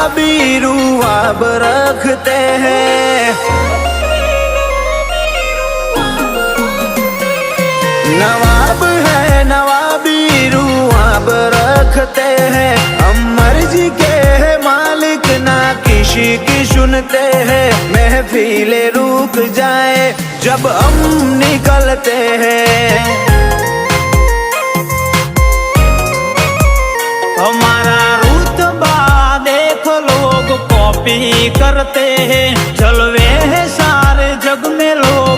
बीरू अब रखते हैं, नवाब है नवाबीरू अब रखते हैं। हम मर्जी के है मालिक ना किसी की सुनते हैं। महफिले रुक जाए जब हम निकलते हैं। हमारा रुतबा देख लोग कॉपी करते हैं, जलवे